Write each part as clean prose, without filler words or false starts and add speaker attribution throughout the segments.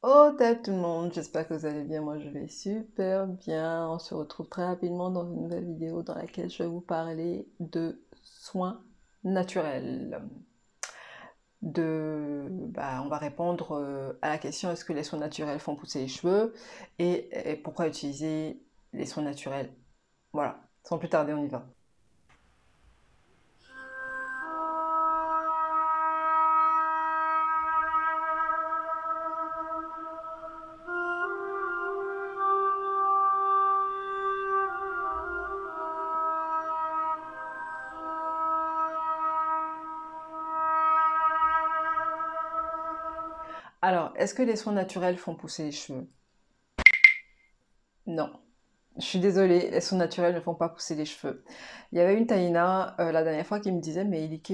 Speaker 1: Oh, tac tout le monde, j'espère que vous allez bien, moi je vais super bien. On se retrouve très rapidement dans une nouvelle vidéo dans laquelle je vais vous parler de soins naturels. On va répondre à la question est-ce que les soins naturels font pousser les cheveux et pourquoi utiliser les soins naturels. Voilà, sans plus tarder, on y va. Alors, est-ce que les soins naturels font pousser les cheveux? Non. Je suis désolée, les soins naturels ne font pas pousser les cheveux. Il y avait une Taïna la dernière fois qui me disait, mais Ilike,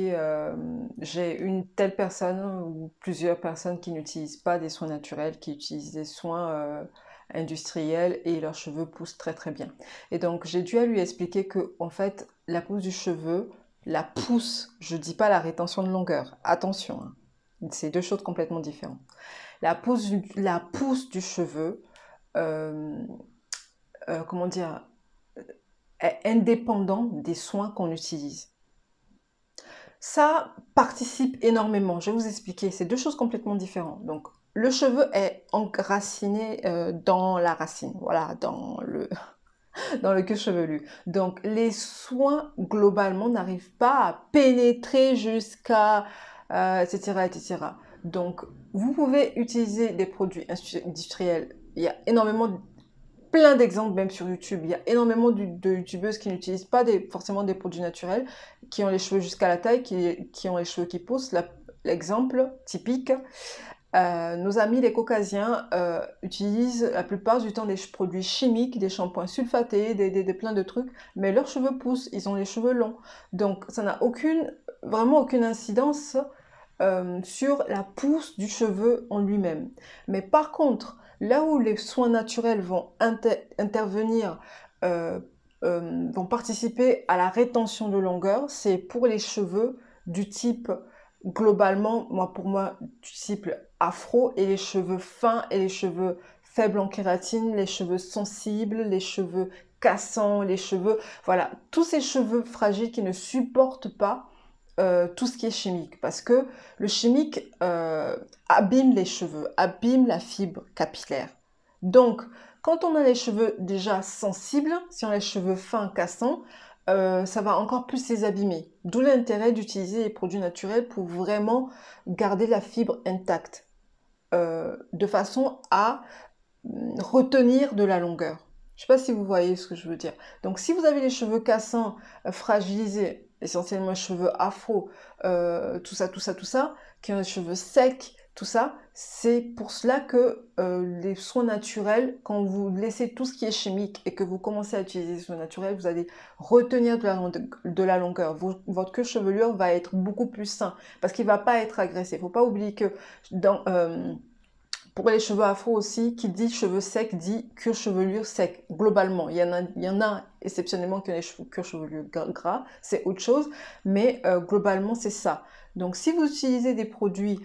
Speaker 1: j'ai une telle personne ou plusieurs personnes qui n'utilisent pas des soins naturels, qui utilisent des soins industriels et leurs cheveux poussent très très bien. Et donc j'ai dû à lui expliquer que en fait la pousse du cheveu, la pousse, je dis pas la rétention de longueur, attention, hein, c'est deux choses complètement différentes. La pousse du cheveu, euh, comment dire, est indépendant des soins qu'on utilise. Ça participe énormément. Je vais vous expliquer. C'est deux choses complètement différentes. Donc, le cheveu est enraciné dans la racine, voilà, dans le cuir chevelu. Donc, les soins, globalement, n'arrivent pas à pénétrer jusqu'à, etc., etc. Donc, vous pouvez utiliser des produits industriels. Il y a énormément plein d'exemples même sur YouTube. Il y a énormément de youtubeuses qui n'utilisent pas forcément des produits naturels, qui ont les cheveux jusqu'à la taille, qui ont les cheveux qui poussent. L'exemple typique, nos amis les caucasiens utilisent la plupart du temps des produits chimiques, des shampoings sulfatés, plein de trucs, mais leurs cheveux poussent, ils ont les cheveux longs. Donc ça n'a vraiment aucune incidence sur la pousse du cheveu en lui-même. Mais par contre, là où les soins naturels vont intervenir, euh, vont participer à la rétention de longueur, c'est pour les cheveux du type, globalement, pour moi, du type afro et les cheveux fins et les cheveux faibles en kératine, les cheveux sensibles, les cheveux cassants, les cheveux, voilà, tous ces cheveux fragiles qui ne supportent pas tout ce qui est chimique, parce que le chimique abîme les cheveux, abîme la fibre capillaire. Donc, quand on a les cheveux déjà sensibles, si on a les cheveux fins, cassants, ça va encore plus les abîmer. D'où l'intérêt d'utiliser les produits naturels pour vraiment garder la fibre intacte, de façon à retenir de la longueur. Je ne sais pas si vous voyez ce que je veux dire. Donc, si vous avez les cheveux cassants, fragilisés, essentiellement les cheveux afro, tout ça, tout ça, tout ça, qui ont les cheveux secs, tout ça, c'est pour cela que les soins naturels, quand vous laissez tout ce qui est chimique et que vous commencez à utiliser les soins naturels, vous allez retenir de la longueur. Votre queue chevelure va être beaucoup plus sain parce qu'il ne va pas être agressé. Il ne faut pas oublier que dans, pour les cheveux afro aussi, qui dit cheveux secs dit cuir chevelure sec, globalement. Il y en a exceptionnellement qui ont les cuir chevelure gras, c'est autre chose, mais globalement c'est ça. Donc si vous utilisez des produits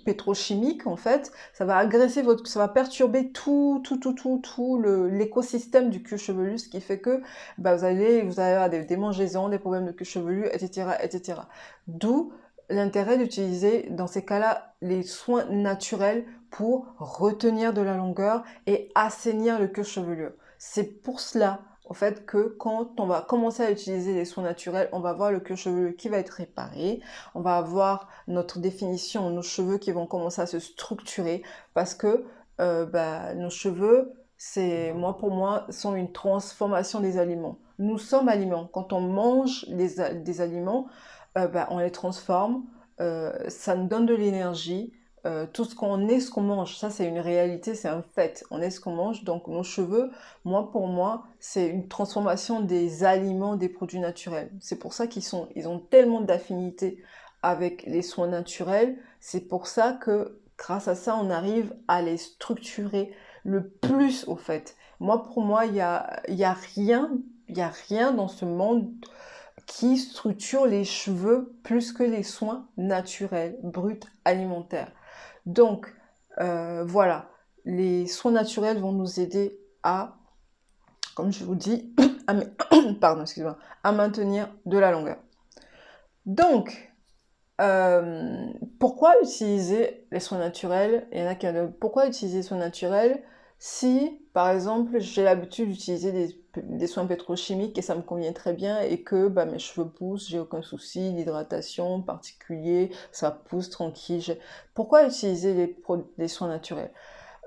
Speaker 1: pétrochimiques, en fait, ça va agresser ça va perturber tout l'écosystème du cuir chevelu, ce qui fait que vous allez avoir des démangeaisons, des problèmes de cuir chevelu, etc., etc. D'où l'intérêt d'utiliser dans ces cas-là les soins naturels pour retenir de la longueur et assainir le cuir chevelu. C'est pour cela en fait que quand on va commencer à utiliser les soins naturels, on va avoir le cuir chevelu qui va être réparé, on va avoir notre définition, nos cheveux qui vont commencer à se structurer parce que nos cheveux, pour moi, sont une transformation des aliments. Nous sommes aliments. Quand on mange des aliments, on les transforme, ça nous donne de l'énergie. Tout ce qu'on est, ce qu'on mange, ça c'est une réalité, c'est un fait. On est ce qu'on mange, donc nos cheveux, pour moi, c'est une transformation des aliments, des produits naturels. C'est pour ça ils ont tellement d'affinité avec les soins naturels. C'est pour ça que grâce à ça, on arrive à les structurer le plus au fait. Pour moi, il y a rien dans ce monde qui structure les cheveux plus que les soins naturels, bruts, alimentaires. Donc, Voilà, les soins naturels vont nous aider à, comme je vous dis, à, pardon, excusez-moi, à maintenir de la longueur. Donc, euh, pourquoi utiliser les soins naturels? Il y en a qui pourquoi utiliser les soins naturels si, par exemple, j'ai l'habitude d'utiliser des soins pétrochimiques et ça me convient très bien et que bah, mes cheveux poussent, j'ai aucun souci, l'hydratation particulier, ça pousse tranquille. Pourquoi utiliser les soins naturels?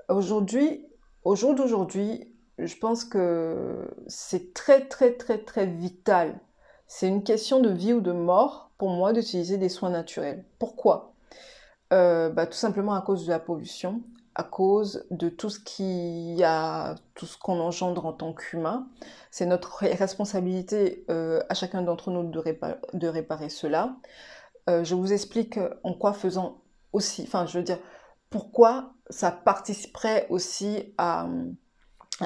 Speaker 1: Aujourd'hui, au jour d'aujourd'hui, je pense que c'est très très très très vital. C'est une question de vie ou de mort pour moi d'utiliser des soins naturels. Pourquoi? Bah, tout simplement à cause de la pollution, à cause de tout ce tout ce qu'on engendre en tant qu'humain. C'est notre responsabilité à chacun d'entre nous de réparer cela. Je vous explique en quoi faisant aussi, enfin je veux dire, pourquoi ça participerait aussi à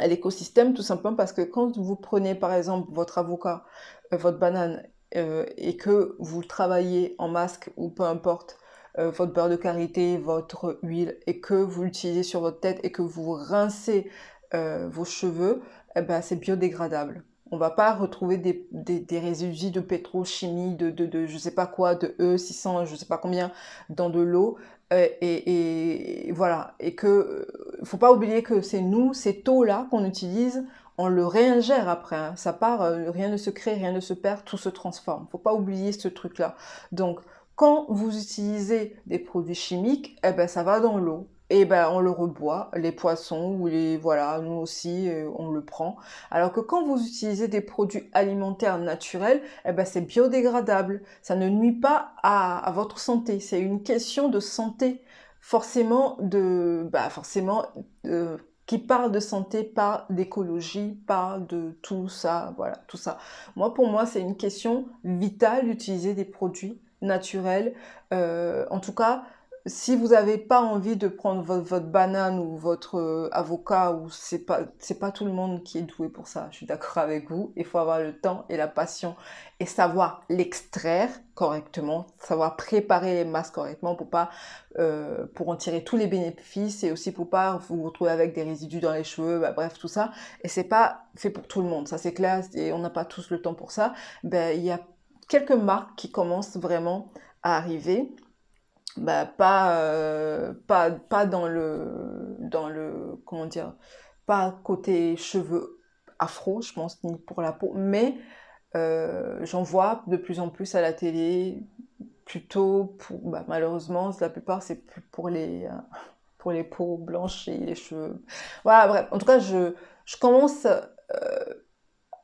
Speaker 1: l'écosystème, tout simplement parce que quand vous prenez par exemple votre avocat, votre banane, et que vous le travaillez en masque ou peu importe, votre beurre de karité, votre huile, et que vous l'utilisez sur votre tête et que vous rincez vos cheveux, eh ben, c'est biodégradable. On va pas retrouver des résidus de pétrochimie, je sais pas quoi, de E600, je sais pas combien, dans de l'eau. Et voilà. Et que, faut pas oublier que c'est nous, ces taux-là qu'on utilise, on le réingère après, hein. Ça part, rien ne se crée, rien ne se perd, tout se transforme. Faut pas oublier ce truc-là. Donc, quand vous utilisez des produits chimiques, eh ben, ça va dans l'eau. Et ben, on le reboit, les poissons ou voilà, nous aussi, on le prend. Alors que quand vous utilisez des produits alimentaires naturels, eh ben, c'est biodégradable. Ça ne nuit pas à votre santé. C'est une question de santé. Forcément, qui parle de santé, parle d'écologie, parle de tout ça, voilà, tout ça. Pour moi, c'est une question vitale d'utiliser des produits naturels. En tout cas, si vous n'avez pas envie de prendre votre banane ou votre avocat, ou c'est pas tout le monde qui est doué pour ça, je suis d'accord avec vous. Il faut avoir le temps et la passion et savoir l'extraire correctement, savoir préparer les masses correctement pour en tirer tous les bénéfices et aussi pour pas vous retrouver avec des résidus dans les cheveux, bah, bref, tout ça. Et c'est pas fait pour tout le monde, ça c'est clair, et on n'a pas tous le temps pour ça. Ben, il y a quelques marques qui commencent vraiment à arriver. Bah, pas dans le, comment dire, pas côté cheveux afro, je pense, ni pour la peau, mais j'en vois de plus en plus à la télé, plutôt bah, malheureusement, la plupart c'est plus pour les peaux blanches et les cheveux. Voilà, bref, en tout cas, je commence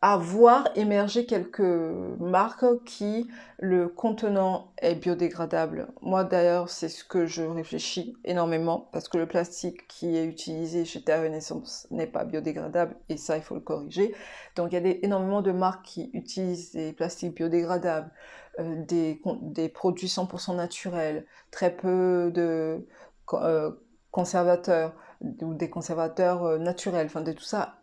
Speaker 1: à voir émerger quelques marques qui, le contenant est biodégradable. Moi d'ailleurs, c'est ce que je réfléchis énormément, parce que le plastique qui est utilisé chez Terre Renaissance n'est pas biodégradable, et ça, il faut le corriger. Donc il y a énormément de marques qui utilisent des plastiques biodégradables, des produits 100% naturels, très peu de euh, conservateurs, ou des conservateurs naturels, enfin de tout ça.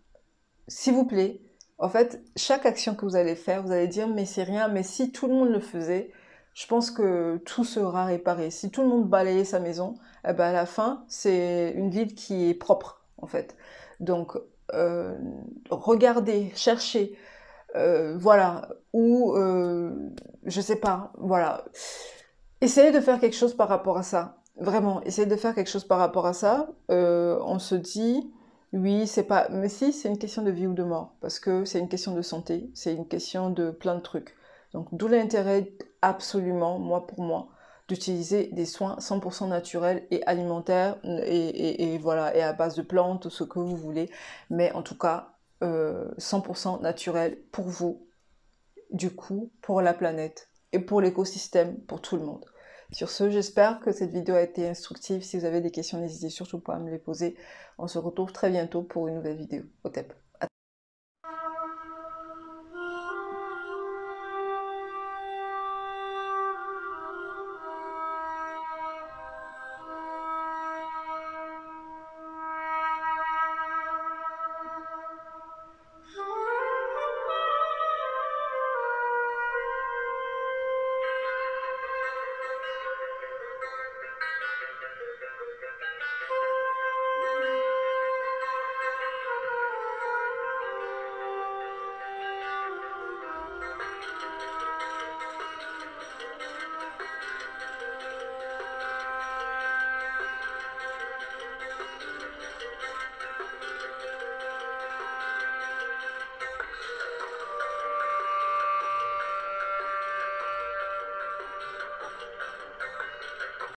Speaker 1: S'il vous plaît, en fait, chaque action que vous allez faire, vous allez dire, mais c'est rien, mais si tout le monde le faisait, je pense que tout sera réparé. Si tout le monde balayait sa maison, eh ben à la fin, c'est une ville qui est propre, en fait. Donc, euh, regardez, cherchez, voilà, ou, je sais pas, voilà. Essayez de faire quelque chose par rapport à ça. Vraiment, essayez de faire quelque chose par rapport à ça. On se dit, oui, c'est pas... Mais si, c'est une question de vie ou de mort. Parce que c'est une question de santé. C'est une question de plein de trucs. Donc, d'où l'intérêt, absolument, pour moi, d'utiliser des soins 100% naturels et alimentaires. Et voilà, et à base de plantes, ce que vous voulez. Mais en tout cas, 100% naturel pour vous, du coup, pour la planète et pour l'écosystème, pour tout le monde. Sur ce, j'espère que cette vidéo a été instructive. Si vous avez des questions, n'hésitez surtout pas à me les poser. On se retrouve très bientôt pour une nouvelle vidéo. Au TEP.